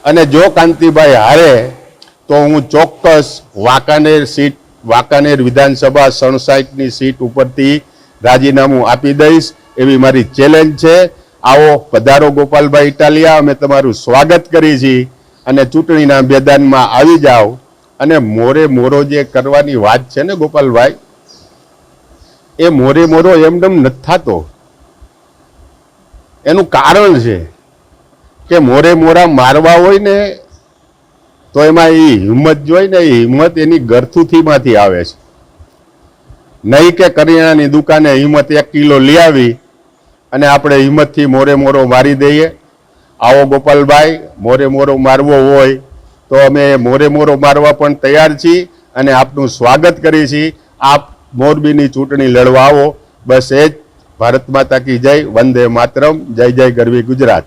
અને જો કાંતિભાઈ હારે તો હું ચોક્કસ વાંકાનેર વિધાનસભા 67ની સીટ ઉપરથી રાજીનામું આપી દઈશ એવી મારી ચેલેન્જ છે। આવો પધારો ગોપાલભાઈ ઇટાલિયા, અમે તમારું સ્વાગત કરી છીએ અને ચૂંટણીના મેદાનમાં આવી જાઓ। અને મોરે મોરો જે કરવાની વાત છે ને ગોપાલભાઈ, એ મોરે મોરો એમનેમ નથી થતો। એનું કારણ છે કે મોરે મોરા મારવા હોય ને તો એમાં એ હિંમત જોઈ ને, એ હિંમત એની ગરથુથીમાંથી આવે છે, નહીં કે કરિયાણાની દુકાને હિંમત 1 કિલો લઈ આવી અને આપણે હિંમતથી મોરે મોરો મારી દઈએ। આવો ગોપાલભાઈ, મોરે મોરો મારવો હોય તો અમે મોરે મોરો મારવા પણ તૈયાર છીએ અને આપનું સ્વાગત કરીએ છીએ। આપ મોરબીની ચૂંટણી લડવા આવો, બસ એ જ। ભારત માતા કી જય, વંદે માતરમ, જય જય ગરવી ગુજરાત।